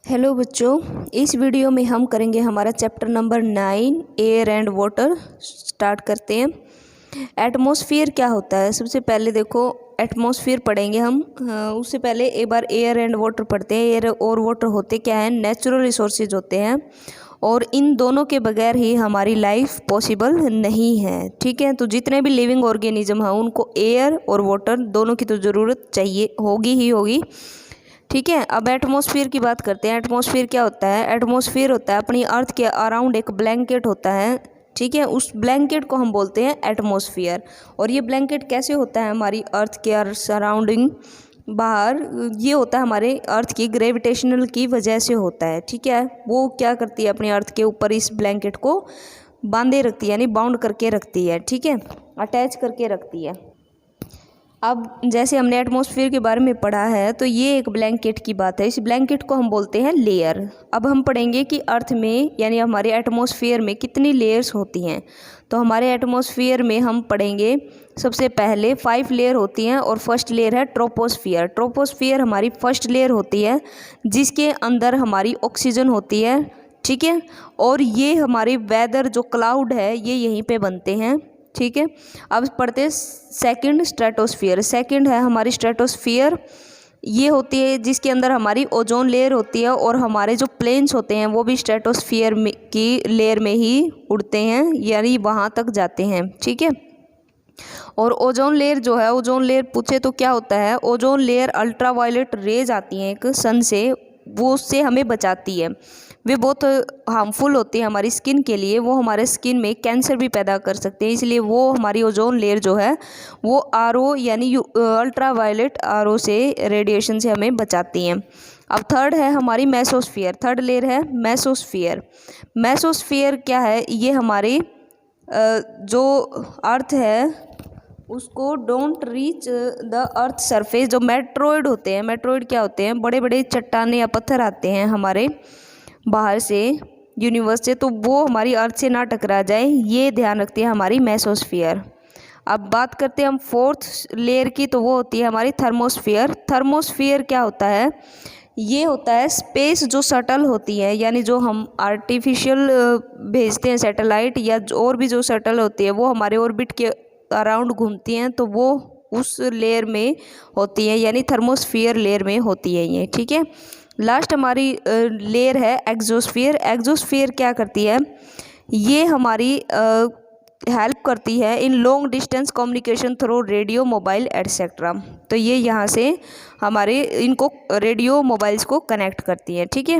Hello बच्चों, इस video में हम करेंगे हमारा chapter number 9 air and water. Start करते हैं। एटमॉस्फेयर क्या होता है? सबसे पहले देखो एटमॉस्फेयर पढ़ेंगे हम। उससे पहले एक बार एयर एंड वाटर पढ़ते हैं। एयर और वाटर होते क्या हैं? नेचुरल रिसोर्सेज होते हैं और इन दोनों के बगैर ही हमारी लाइफ पॉसिबल नहीं है। ठीक है, तो जितने भी लिविंग ऑर्गेनिज्म हैं उनको एयर और वाटर दोनों की तो ज़रूरत चाहिए होगी ही होगी। ठीक है, अब एटमॉस्फेयर की बात करते हैं। एटमॉस्फेयर क्या होता है? एटमॉस्फेयर होता है अपनी अर्थ के अराउंड एक ब्लैंकेट होता है। ठीक है, उस ब्लैंकेट को हम बोलते हैं एटमॉस्फेयर। और ये ब्लैंकेट कैसे होता है? हमारी अर्थ के सराउंडिंग बाहर ये होता है हमारे अर्थ की ग्रेविटेशनल की वजह से होता है। ठीक है, वो क्या करती है अपनी अर्थ के ऊपर इस ब्लैंकेट को बांधे रखती है, यानी बाउंड करके रखती है। ठीक है, अटैच करके रखती है। अब जैसे हमने एटमॉस्फेयर के बारे में पढ़ा है तो ये एक ब्लैंकेट की बात है। इस ब्लैंकेट को हम बोलते हैं लेयर। अब हम पढ़ेंगे कि अर्थ में यानी हमारे एटमॉस्फेयर में कितनी लेयर्स होती हैं। तो हमारे एटमॉस्फेयर में हम पढ़ेंगे सबसे पहले 5 लेयर होती हैं और फर्स्ट लेयर है ट्रोपोस्फियर। ट्रोपोस्फियर हमारी फर्स्ट लेयर होती है जिसके अंदर हमारी ऑक्सीजन होती है। ठीक है, और ये हमारी वेदर जो क्लाउड है ये यहीं पे बनते हैं। ठीक है, अब पढ़ते हैं सेकंड स्ट्रेटोस्फियर। सेकंड है हमारी स्ट्रेटोस्फियर। ये होती है जिसके अंदर हमारी ओजोन लेयर होती है और हमारे जो प्लेन्स होते हैं वो भी स्ट्रेटोस्फियर की लेयर में ही उड़ते हैं, यानी वहाँ तक जाते हैं। ठीक है, और ओजोन लेयर जो है, ओजोन लेयर पूछे तो क्या होता है? ओजोन लेयर अल्ट्रावायलेट रेज आती हैं एक सन से, वो उससे हमें बचाती है। वे बहुत हार्मफुल होती है हमारी स्किन के लिए, वो हमारे स्किन में कैंसर भी पैदा कर सकते हैं। इसलिए वो हमारी ओजोन लेयर जो है वो आरओ यानी अल्ट्रावायलेट आरओ से रेडिएशन से हमें बचाती हैं। अब थर्ड है हमारी मेसोस्फियर। थर्ड लेयर है मेसोस्फियर। मेसोस्फियर क्या है? ये हमारी जो अर्थ है उसको don't reach the earth surface. जो मेट्रोइड होते हैं, मेट्रोइड क्या होते हैं? बड़े बड़े चट्टाने या पत्थर आते हैं हमारे बाहर से, यूनिवर्स से, तो वो हमारी अर्थ से ना टकरा जाए, ये ध्यान रखती है हमारी मेसोस्फियर। अब बात करते हैं हम फोर्थ लेयर की, तो वो होती है हमारी थर्मोस्फियर। थर्मोस्फियर क्या होता है? ये होता है स्पेस जो शटल होती है, यानी जो हम आर्टिफिशियल भेजते हैं सैटेलाइट या और भी जो शटल होती है वो हमारे ऑर्बिट के अराउंड घूमती हैं, तो वो उस लेयर में होती है, यानी थर्मोस्फियर लेयर में होती है ये। ठीक है, लास्ट हमारी लेयर है एक्सोस्फियर। एक्सोस्फियर क्या करती है? ये हमारी हेल्प करती है in long distance communication through radio, mobile etcetera. तो ये यहाँ से हमारे इनको रेडियो मोबाइल्स को कनेक्ट करती है। ठीक है,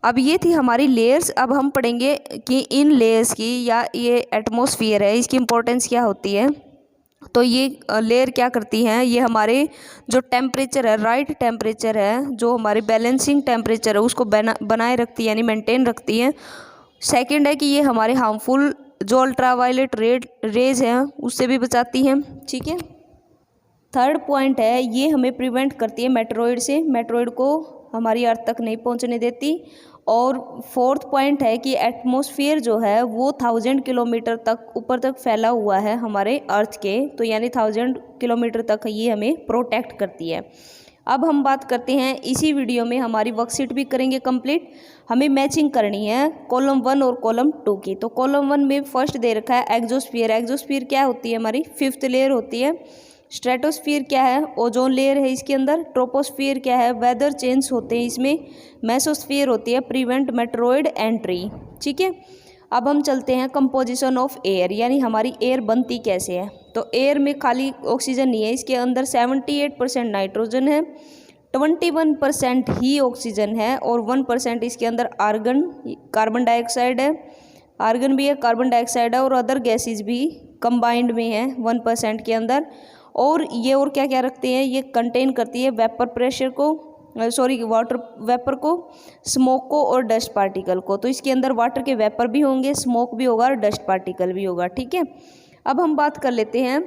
अब ये थी हमारी लेयर्स। अब हम पढ़ेंगे कि इन लेयर्स की या ये एटमॉस्फेयर है इसकी इम्पोर्टेंस क्या होती है। तो ये लेयर क्या करती हैं? ये हमारे जो टेम्परेचर है, राइट टेम्परेचर है, जो हमारे बैलेंसिंग टेम्परेचर है उसको बनाए रखती है, यानी मेंटेन रखती है। सेकंड है कि ये हमारे हार्मफुल जो अल्ट्रावायलेट रेज हैं उससे भी बचाती हैं। ठीक है, थर्ड पॉइंट है ये हमें प्रिवेंट करती है मेट्रोइड से, मेट्रोइड को हमारी अर्थ तक नहीं पहुंचने देती। और फोर्थ पॉइंट है कि एटमॉस्फेयर जो है वो 1000 किलोमीटर तक ऊपर तक फैला हुआ है हमारे अर्थ के, तो यानी 1000 किलोमीटर तक ये हमें प्रोटेक्ट करती है। अब हम बात करते हैं, इसी वीडियो में हमारी वर्कशीट भी करेंगे कंप्लीट। हमें मैचिंग करनी है कॉलम 1 और कॉलम 2 की। तो कॉलम 1 में फर्स्ट दे रखा है एक्सोस्फियर। एक्सोस्फियर क्या होती है? हमारी 5th लेयर होती है। स्ट्रेटोस्फियर क्या है? ओजोन लेयर है इसके अंदर। ट्रोपोस्फियर क्या है? वेदर चेंज होते हैं इसमें। मेसोस्फियर होती है प्रिवेंट मेट्रोइड एंट्री। ठीक है, अब हम चलते हैं कंपोजिशन ऑफ एयर, यानी हमारी एयर बनती कैसे है। तो एयर में खाली ऑक्सीजन नहीं है, इसके अंदर 78% नाइट्रोजन है, 21% ही ऑक्सीजन है और 1% इसके अंदर आर्गन कार्बन डाइऑक्साइड है। आर्गन भी है, कार्बन डाइऑक्साइड है और अदर गैसेज भी कंबाइंड में है 1% के अंदर। और ये और क्या क्या रखते हैं? ये कंटेन करती है वेपर प्रेशर को, सॉरी वाटर वेपर को, स्मोक को और डस्ट पार्टिकल को। तो इसके अंदर वाटर के वेपर भी होंगे, स्मोक भी होगा और डस्ट पार्टिकल भी होगा। ठीक है, अब हम बात कर लेते हैं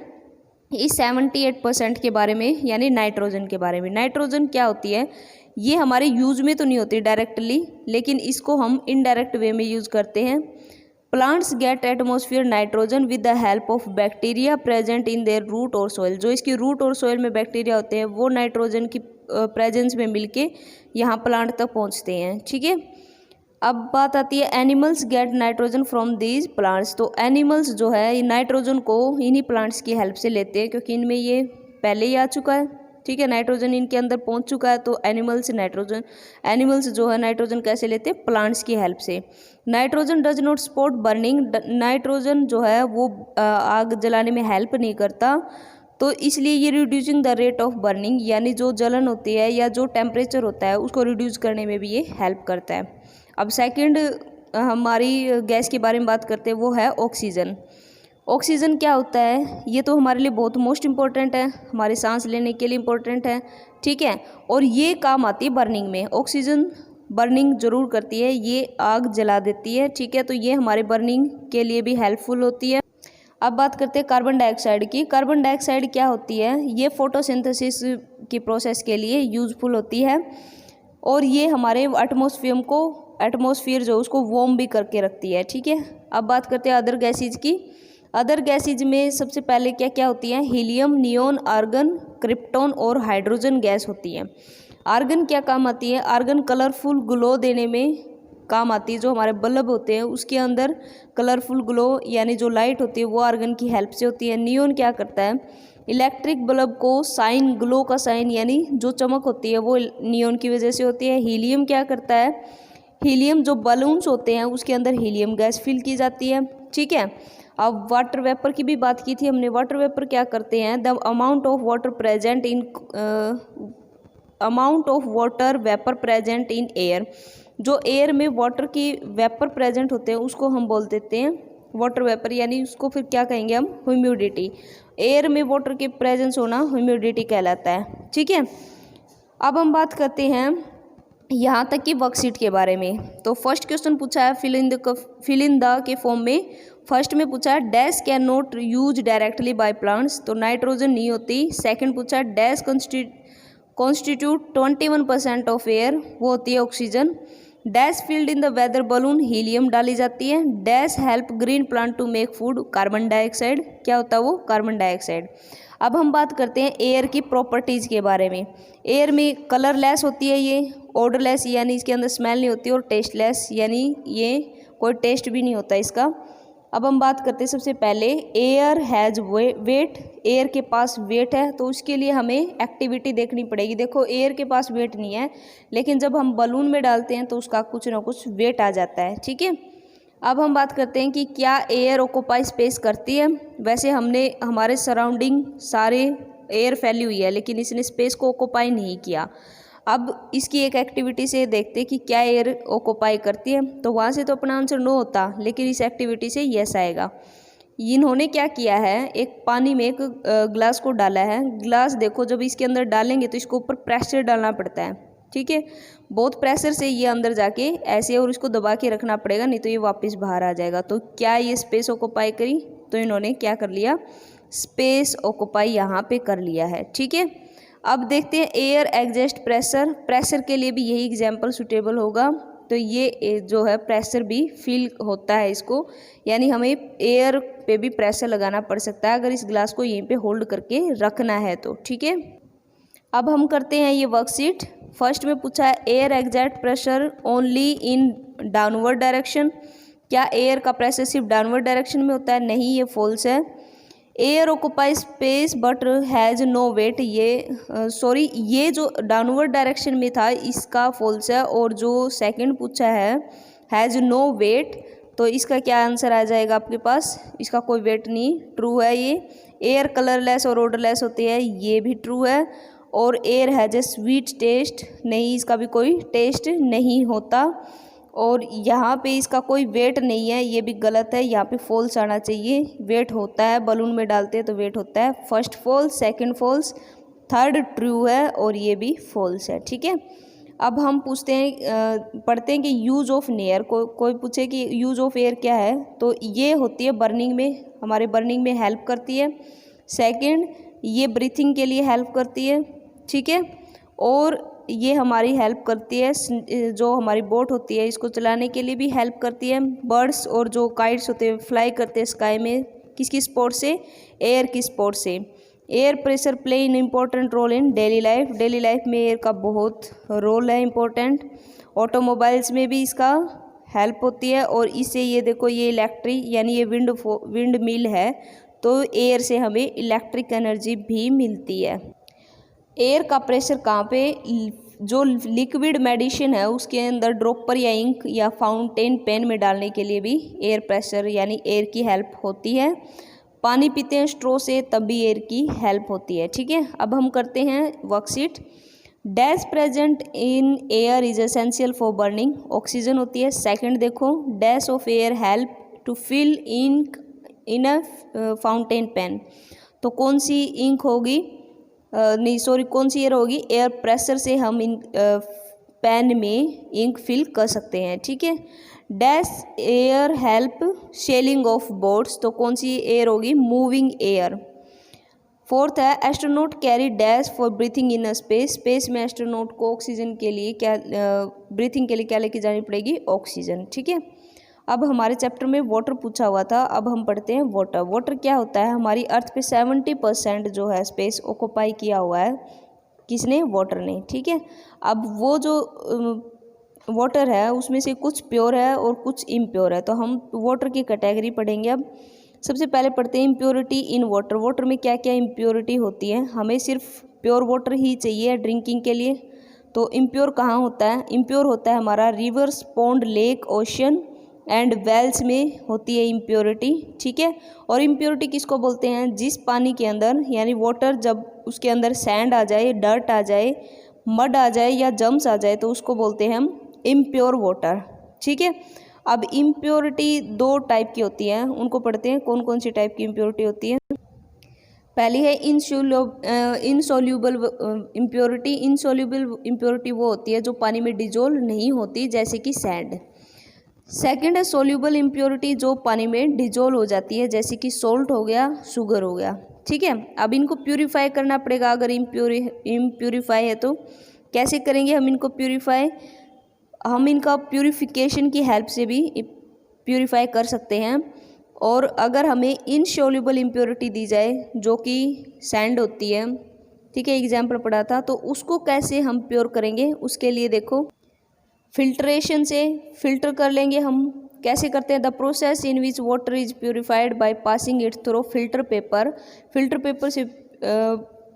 इस 78% के बारे में, यानी नाइट्रोजन के बारे में। नाइट्रोजन क्या होती है? ये हमारे यूज में तो नहीं होती डायरेक्टली, लेकिन इसको हम इनडायरेक्ट वे में यूज़ करते हैं। Plants get atmosphere nitrogen with the help of bacteria present in their root और सोइल। जो इसकी रूट और सोइल में बैक्टीरिया होते हैं वो नाइट्रोजन की प्रेजेंस में मिलके यहाँ प्लांट तक पहुँचते हैं। ठीक है, अब बात आती है animals gate nitrogen from these plants. तो एनिमल्स जो है ये नाइट्रोजन को इन्हीं प्लांट्स की हेल्प से लेते हैं, क्योंकि इनमें ये पहले ही आ चुका है। ठीक है, नाइट्रोजन इनके अंदर पहुंच चुका है, तो एनिमल्स जो है नाइट्रोजन कैसे लेते हैं? प्लांट्स की हेल्प से। Nitrogen does not support burning. Nitrogen जो है वो आग जलाने में हेल्प नहीं करता, तो इसलिए ये reducing the rate of burning, यानी जो जलन होती है या जो टेम्परेचर होता है उसको रिड्यूस करने में भी ये हेल्प करता है। अब सेकंड हमारी गैस के बारे में बात करते हैं, वो है ऑक्सीजन। ऑक्सीजन क्या होता है? ये तो हमारे लिए बहुत मोस्ट इम्पॉर्टेंट है, हमारे सांस लेने के लिए इम्पोर्टेंट है। ठीक है, और ये काम आती है बर्निंग में। ऑक्सीजन बर्निंग जरूर करती है, ये आग जला देती है। ठीक है, तो ये हमारे बर्निंग के लिए भी हेल्पफुल होती है। अब बात करते हैं कार्बन डाइऑक्साइड की। कार्बन डाइऑक्साइड क्या होती है? ये फोटोसिंथेसिस की प्रोसेस के लिए यूजफुल होती है, और ये हमारे एटमॉस्फेयर जो उसको वार्म भी करके रखती है। ठीक है, अब बात करते हैं अदर गैसेज की। अदर गैसेज में सबसे पहले क्या क्या होती हैं? हीलियम, नियोन, आर्गन, क्रिप्टॉन और हाइड्रोजन गैस होती है। आर्गन क्या काम आती है? आर्गन कलरफुल ग्लो देने में काम आती है। जो हमारे बल्ब होते हैं उसके अंदर कलरफुल ग्लो यानी जो लाइट होती है वो आर्गन की हेल्प से होती है। नियोन क्या करता है? इलेक्ट्रिक बल्ब को साइन, ग्लो का साइन यानी जो चमक होती है वो नियोन की वजह से होती है। हीलियम क्या करता है? हीलियम जो बलून्स होते हैं उसके अंदर हीलियम गैस फिल की जाती है। ठीक है, अब वाटर वेपर की भी बात की थी हमने। वाटर वेपर क्या करते हैं? The amount of water vapour present in air. जो एयर में वाटर की वेपर प्रेजेंट होते हैं उसको हम बोल देते हैं वाटर वेपर, यानी उसको फिर क्या कहेंगे हम? ह्यूमिडिटी। एयर में वाटर के प्रेजेंस होना ह्यूमिडिटी कहलाता है। ठीक है, अब हम बात करते हैं यहाँ तक कि वर्कशीट के बारे में। तो फर्स्ट क्वेश्चन पूछा है फिल इन द के फॉर्म में। फर्स्ट में पूछा है dash can not use directly by plants, तो नाइट्रोजन नहीं होती। सेकंड पूछा है डैश कॉन्स्टिट्यूट 21% ऑफ एयर, वो होती है oxygen. Dash filled in the weather balloon, helium डाली जाती है। Dash help green plant to make food, carbon dioxide. क्या होता है वो? Carbon dioxide. अब हम बात करते हैं एयर की प्रॉपर्टीज़ के बारे में। एयर में कलरलेस होती है ये, ऑडरलेस यानी इसके अंदर स्मेल नहीं होती, और टेस्टलेस यानी ये कोई टेस्ट भी नहीं होता इसका। अब हम बात करते हैं सबसे पहले एयर हैज़ वेट। एयर के पास वेट है, तो उसके लिए हमें एक्टिविटी देखनी पड़ेगी। देखो एयर के पास वेट नहीं है, लेकिन जब हम बलून में डालते हैं तो उसका कुछ ना कुछ वेट आ जाता है। ठीक है, अब हम बात करते हैं कि क्या एयर ऑक्यूपाई स्पेस करती है। वैसे हमने हमारे सराउंडिंग सारे एयर फैली हुई है, लेकिन इसने स्पेस को ऑक्यूपाई नहीं किया। अब इसकी एक एक्टिविटी से देखते हैं कि क्या एयर ऑक्यूपाई करती है। तो वहाँ से तो अपना आंसर नो होता, लेकिन इस एक्टिविटी से यस आएगा। इन्होंने क्या किया है, एक पानी में एक ग्लास को डाला है। ग्लास देखो जब इसके अंदर डालेंगे तो इसको ऊपर प्रेशर डालना पड़ता है। ठीक है, बहुत प्रेशर से ये अंदर जाके ऐसे और इसको दबा के रखना पड़ेगा, नहीं तो ये वापस बाहर आ जाएगा। तो क्या ये स्पेस ऑक्यूपाई करी? तो इन्होंने क्या कर लिया? स्पेस ऑक्यूपाई यहाँ पे कर लिया है। ठीक है, अब देखते हैं एयर एग्जस्ट प्रेशर। प्रेशर के लिए भी यही एग्जाम्पल सुटेबल होगा। तो ये जो है प्रेशर भी फील होता है इसको, यानी हमें एयर पे भी प्रेशर लगाना पड़ सकता है अगर इस ग्लास को यहीं पे होल्ड करके रखना है तो। ठीक है, अब हम करते हैं ये वर्कशीट। फर्स्ट में पूछा है air exert pressure only in downward direction. क्या एयर का प्रेशर सिर्फ डाउनवर्ड डायरेक्शन में होता है? नहीं, ये फॉल्स है। Air occupy space but has no weight, ये जो डाउनवर्ड डायरेक्शन में था इसका फॉल्स है। और जो सेकंड पूछा है हैज़ नो वेट, तो इसका क्या आंसर आ जाएगा आपके पास? इसका कोई वेट नहीं, ट्रू है ये। एयर कलरलेस और ओडरलेस होती है, ये भी ट्रू है। और air has a sweet taste, नहीं, इसका भी कोई टेस्ट नहीं होता। और यहाँ पे इसका कोई वेट नहीं है, ये भी गलत है, यहाँ पे फॉल्स आना चाहिए। वेट होता है, बलून में डालते हैं तो वेट होता है। First false, second false, third true है और ये भी फॉल्स है। ठीक है, अब हम पूछते हैं पढ़ते हैं कि यूज़ ऑफ एयर। कोई पूछे कि यूज़ ऑफ एयर क्या है, तो ये होती है बर्निंग में, हमारे बर्निंग में हेल्प करती है। सेकंड, ये ब्रीथिंग के लिए हेल्प करती है। ठीक है, और ये हमारी हेल्प करती है, जो हमारी बोट होती है इसको चलाने के लिए भी हेल्प करती है। बर्ड्स और जो काइट्स होते हैं फ्लाई करते हैं स्काई में, किसकी सपोर्ट से? एयर की सपोर्ट से। Air pressure play in important role in daily life. Daily life में एयर का बहुत रोल है इम्पोर्टेंट। ऑटोमोबाइल्स में भी इसका हेल्प होती है। और इससे ये देखो ये इलेक्ट्रिक यानी ये विंड मिल है तो एयर से हमें इलेक्ट्रिक एनर्जी भी मिलती है। एयर का प्रेशर कहाँ पे, जो लिक्विड मेडिसिन है उसके अंदर ड्रॉपर या इंक या फाउंटेन पेन में डालने के लिए भी एयर प्रेशर यानी एयर की हेल्प होती है। पानी पीते हैं स्ट्रो से तब भी एयर की हेल्प होती है। ठीक है, अब हम करते हैं worksheet. Dash present in air is essential for burning. Oxygen होती है। सेकंड देखो, dash of air help to fill in a fountain pen. तो कौन सी इंक होगी, नहीं सॉरी कौन सी एयर होगी, एयर प्रेशर से हम इन पेन में इंक फिल कर सकते हैं। ठीक है, dash air help sailing of boats. तो कौन सी एयर होगी, मूविंग एयर। फोर्थ है astronaut carry dash for breathing in space. Space में एस्ट्रोनॉट को ऑक्सीजन के लिए क्या ब्रीथिंग के लिए क्या लेके जानी पड़ेगी, ऑक्सीजन। ठीक है, अब हमारे चैप्टर में वाटर पूछा हुआ था, अब हम पढ़ते हैं वाटर। वाटर क्या होता है, हमारी अर्थ पे 70% जो है स्पेस ऑक्यूपाई किया हुआ है किसने, वाटर ने। ठीक है, अब वो जो वाटर है उसमें से कुछ प्योर है और कुछ इम्प्योर है। तो हम वाटर की कैटेगरी पढ़ेंगे। अब सबसे पहले पढ़ते हैं इम्प्योरिटी इन वाटर। वाटर में क्या क्या इम्प्योरिटी होती है, हमें सिर्फ प्योर वाटर ही चाहिए ड्रिंकिंग के लिए। तो इम्प्योर कहाँ होता है, इम्प्योर होता है हमारा rivers, pond, lake, ocean and wells में होती है इम्प्योरिटी। ठीक है, और इम्प्योरिटी किसको बोलते हैं, जिस पानी के अंदर यानी वाटर जब उसके अंदर सैंड आ जाए, डर्ट आ जाए, मड आ जाए या जम्स आ जाए तो उसको बोलते हैं हम इम्प्योर वाटर। ठीक है, अब इम्प्योरिटी दो टाइप की होती हैं, उनको पढ़ते हैं कौन कौन सी टाइप की इम्प्योरिटी होती है। पहली है इनसोल्यूबल इम्प्योरिटी। इनसोल्यूबल इम्प्योरिटी वो होती है जो पानी में डिजोल्व नहीं होती, जैसे कि सैंड। सेकंड है सोल्यूबल इम्प्योरिटी, जो पानी में डिजोल्व हो जाती है, जैसे कि सोल्ट हो गया, शुगर हो गया। ठीक है, अब इनको प्यूरिफाई करना पड़ेगा। अगर इम्प्यूरिफाई है तो कैसे करेंगे हम इनको प्यूरिफाई, हम इनका प्यूरिफिकेशन की हेल्प से भी प्यूरिफाई कर सकते हैं। और अगर हमें इनसोल्यूबल इम्प्योरिटी दी जाए जो कि सैंड होती है, ठीक है, एग्जाम्पल पढ़ा था, तो उसको कैसे हम प्योर करेंगे, उसके लिए देखो फिल्ट्रेशन से फिल्टर कर लेंगे हम। कैसे करते हैं, the process in which water is purified by passing it through filter paper. Filter paper से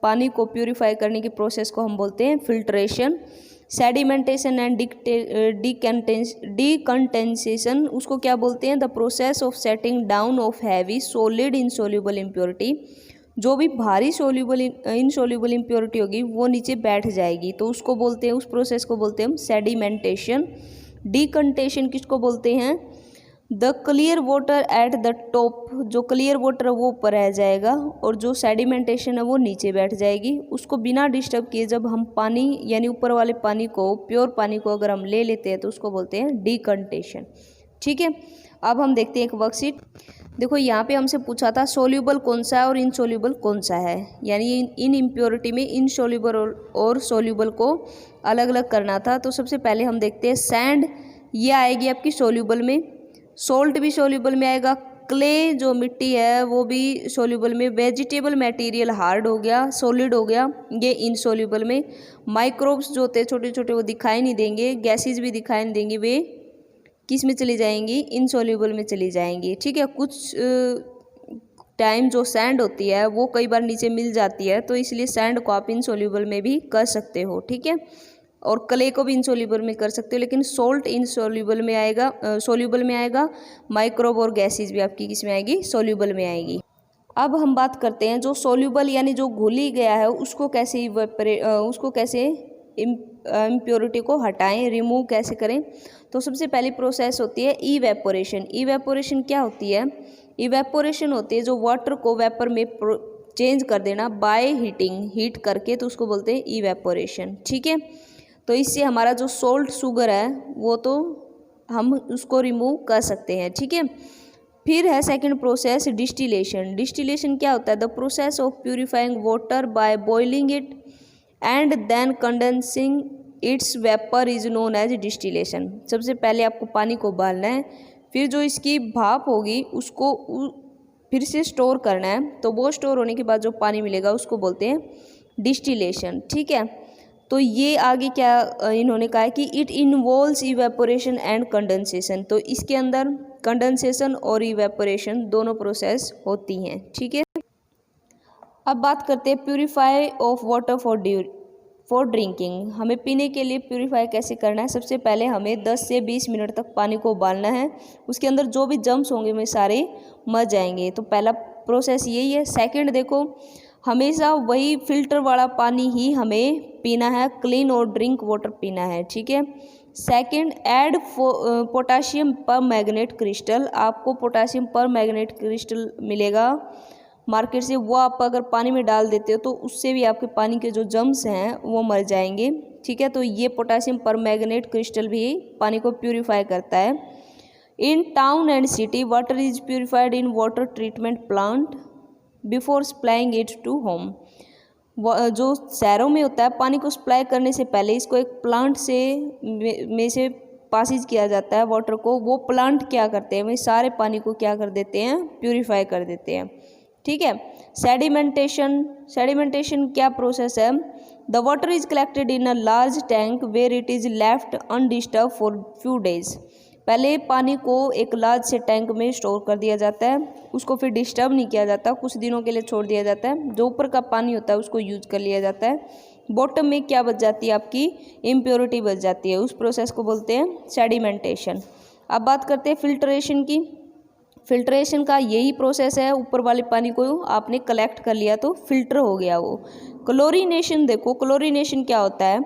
पानी को प्योरीफाई करने की प्रोसेस को हम बोलते हैं फिल्ट्रेशन। सेडिमेंटेशन एंड डिकंडेंसेशन, उसको क्या बोलते हैं, the process of setting down of heavy solid insoluble impurity. जो भी भारी सोल्यूबल इनसोल्यूबल इम्प्योरिटी होगी वो नीचे बैठ जाएगी, तो उसको बोलते हैं, उस प्रोसेस को बोलते हैं हम सेडिमेंटेशन। डिकंटेशन किसको बोलते हैं, the clear water at the top, जो क्लियर वाटर है वो ऊपर रह जाएगा और जो सेडिमेंटेशन है वो नीचे बैठ जाएगी। उसको बिना डिस्टर्ब किए जब हम पानी यानी ऊपर वाले पानी को, प्योर पानी को अगर हम ले लेते हैं तो उसको बोलते हैं डिकंटेशन। ठीक है, अब हम देखते हैं एक वर्कशीट। देखो यहाँ पे हमसे पूछा था सोल्यूबल कौन सा है और इनसोल्यूबल कौन सा है, यानी इन इम्प्योरिटी में इनसोल्यूबल और सोल्यूबल को अलग अलग करना था। तो सबसे पहले हम देखते हैं सैंड, ये आएगी आपकी सोल्यूबल में, सोल्ट भी सोल्यूबल में आएगा, क्ले जो मिट्टी है वो भी सोल्यूबल में, वेजिटेबल मटेरियल हार्ड हो गया, सॉलिड हो गया, ये इनसोल्यूबल में। माइक्रोब्स जो होते हैं छोटे छोटे वो दिखाई नहीं देंगे, गैसेज भी दिखाई नहीं देंगी, वे किस में चली जाएंगी, इनसोल्यूबल में चली जाएंगी। ठीक है, कुछ टाइम जो सैंड होती है वो कई बार नीचे मिल जाती है, तो इसलिए सैंड को आप इनसोल्यूबल में भी कर सकते हो। ठीक है, और क्ले को भी इनसोल्यूबल में कर सकते हो, लेकिन सोल्ट इनसोल्यूबल में आएगा, सोल्यूबल में आएगा। माइक्रोब और गैसेज भी आपकी किस में आएगी, सोल्यूबल में आएगी। अब हम बात करते हैं जो सोल्यूबल यानी जो घुल ही गया है उसको कैसे इम्प्योरिटी को हटाएं, रिमूव कैसे करें। तो सबसे पहली प्रोसेस होती है इवेपोरेशन। इवेपोरेशन क्या होती है, इवेपोरेशन होती है जो वाटर को वेपर में चेंज कर देना बाय हीटिंग, हीट करके, तो उसको बोलते हैं इवेपोरेशन। ठीक है, तो इससे हमारा जो सोल्ट शुगर है वो तो हम उसको रिमूव कर सकते हैं। ठीक है, फिर है सेकंड प्रोसेस डिस्टिलेशन। डिस्टिलेशन क्या होता है, the process of purifying water by boiling it and then condensing its vapour is known as distillation. सबसे पहले आपको पानी को उबालना है, फिर जो इसकी भाप होगी उसको फिर से स्टोर करना है, तो वो स्टोर होने के बाद जो पानी मिलेगा उसको बोलते हैं डिस्टिलेशन। ठीक है, तो ये आगे क्या इन्होंने कहा है कि it involves evaporation and condensation. तो इसके अंदर कंडेंसेशन और इवेपोरेशन दोनों प्रोसेस होती हैं। ठीक है, अब बात करते हैं purify of water for drinking. हमें पीने के लिए प्यूरिफाई कैसे करना है। सबसे पहले हमें 10 से 20 मिनट तक पानी को उबालना है, उसके अंदर जो भी जम्स होंगे वे सारे मर जाएंगे। तो पहला प्रोसेस यही है। सेकंड देखो, हमेशा वही फिल्टर वाला पानी ही हमें पीना है, क्लीन और ड्रिंक वाटर पीना है। ठीक है, सेकंड, ऐड पोटाशियम पर मैग्नेट क्रिस्टल। आपको पोटाशियम पर मैग्नेट क्रिस्टल मिलेगा मार्केट से, वो आप अगर पानी में डाल देते हो तो उससे भी आपके पानी के जो जम्स हैं वो मर जाएंगे। ठीक है, तो ये पोटाशियम पर मैग्नेट क्रिस्टल भी पानी को प्यूरिफाई करता है। In town and city water is purified in water treatment plant before supplying it to home. जो शहरों में होता है, पानी को सप्लाई करने से पहले इसको एक प्लांट से में से पासिज किया जाता है वाटर को। वो प्लांट क्या करते हैं, वे सारे पानी को क्या कर देते हैं, प्यूरिफाई कर देते हैं। ठीक है, सेडिमेंटेशन क्या प्रोसेस है। The water is collected in a large tank where it is left undisturb for few days. पहले पानी को एक लार्ज से टैंक में स्टोर कर दिया जाता है, उसको फिर डिस्टर्ब नहीं किया जाता, कुछ दिनों के लिए छोड़ दिया जाता है। जो ऊपर का पानी होता है उसको यूज कर लिया जाता है। बॉटम में क्या बच जाती है, आपकी इम्प्योरिटी बच जाती है, उस प्रोसेस को बोलते हैं सेडिमेंटेशन। अब बात करते हैं फिल्ट्रेशन की। फिल्ट्रेशन का यही प्रोसेस है, ऊपर वाले पानी को आपने कलेक्ट कर लिया तो फिल्टर हो गया वो। क्लोरीनेशन देखो, क्लोरीनेशन क्या होता है,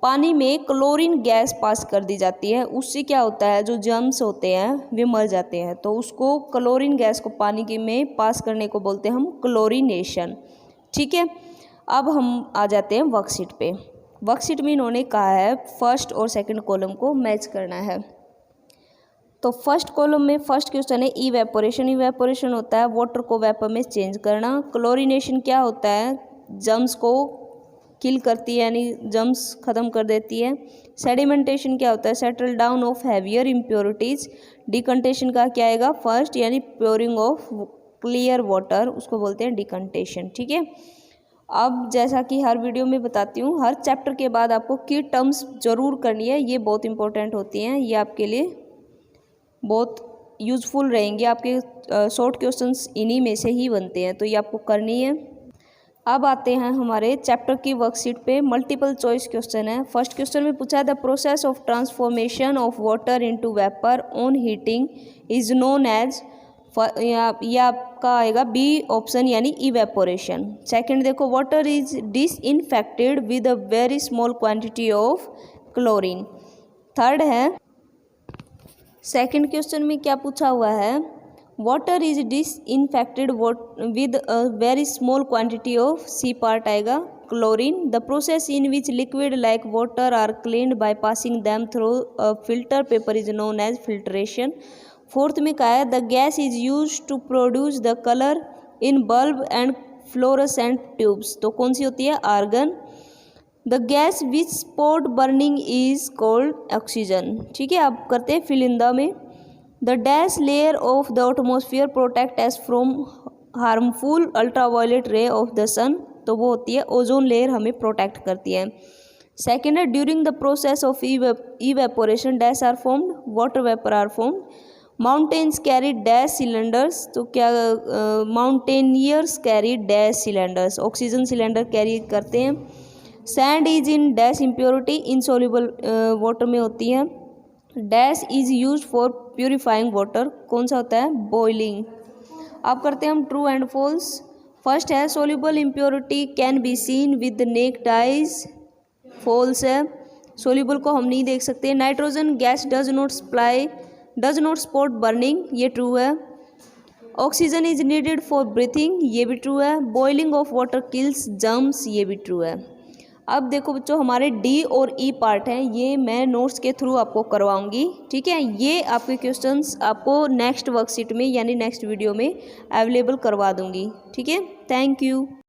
पानी में क्लोरीन गैस पास कर दी जाती है, उससे क्या होता है जो जर्म्स होते हैं वे मर जाते हैं। तो उसको क्लोरीन गैस को पानी के में पास करने को बोलते हैं हम क्लोरीनेशन। ठीक है, अब हम आ जाते हैं वर्कशीट पे। वर्कशीट में इन्होंने कहा है फर्स्ट और सेकंड कॉलम को मैच करना है। तो फर्स्ट कॉलम में फर्स्ट क्वेश्चन है इवेपोरेशन। इवेपोरेशन होता है वाटर को वेपर में चेंज करना। क्लोरीनेशन क्या होता है, जम्स को किल करती है, यानी जम्स ख़त्म कर देती है। सेडिमेंटेशन क्या होता है, settle down of heavier impurities. Decantation का क्या आएगा, फर्स्ट, यानी प्योरिंग ऑफ क्लियर वाटर, उसको बोलते हैं डिकंटेशन। ठीक है, अब जैसा कि हर वीडियो में बताती हूँ, हर चैप्टर के बाद आपको की टर्म्स ज़रूर करनी है, ये बहुत इंपॉर्टेंट होती हैं, ये आपके लिए बहुत यूज़फुल रहेंगे। आपके शॉर्ट क्वेश्चंस इन्हीं में से ही बनते हैं, तो ये आपको करनी है। अब आते हैं हमारे चैप्टर की वर्कशीट पे। मल्टीपल चॉइस क्वेश्चन है। फर्स्ट क्वेश्चन में पूछा है the process of transformation of water into vapour on heating is known as, ये आपका आएगा बी ऑप्शन, यानी इवेपोरेशन। सेकंड देखो, water is disinfected with a very small quantity of chlorine. Third है, सेकंड क्वेश्चन में क्या पूछा हुआ है, water is disinfected with a very small quantity of, C part आएगा chlorine. The process in which liquid like water are cleaned by passing them through a filter paper is known as filtration. Fourth में क्या है, the gas is use to produce the colour in bulb and fluorescent tubes. तो कौन सी होती है, argon. The gas which supports burning is called oxygen. ठीक है, अब करते हैं फिल इन द में। The dash layer of the atmosphere protect us from harmful ultraviolet ray of the सन। तो वो होती है ओजोन लेयर, हमें प्रोटेक्ट करती है। सेकेंड है, during the process of evaporation dash are formed, water vapour are formed. Mountains carry dash cylinders. तो क्या, mountaineers carry dash cylinders, oxygen cylinder carry करते हैं। Sand is in dash impurity, insoluble water में होती है। Dash is use for purifying water, कौन सा होता है, बॉइलिंग। अब करते हैं हम ट्रू एंड फॉल्स। फर्स्ट है, soluble impurity can be seen with naked eyes, false है, सोल्यूबल को हम नहीं देख सकते। Nitrogen gas does not spot burning, ये ट्रू है। Oxygen is needed for breathing, ये भी ट्रू है। Boiling of water kills germs, ये भी ट्रू है। अब देखो बच्चों, हमारे डी और ई पार्ट हैं, ये मैं नोट्स के थ्रू आपको करवाऊंगी। ठीक है, ये आपके क्वेश्चंस आपको नेक्स्ट वर्कशीट में यानी नेक्स्ट वीडियो में अवेलेबल करवा दूंगी। ठीक है, थैंक यू।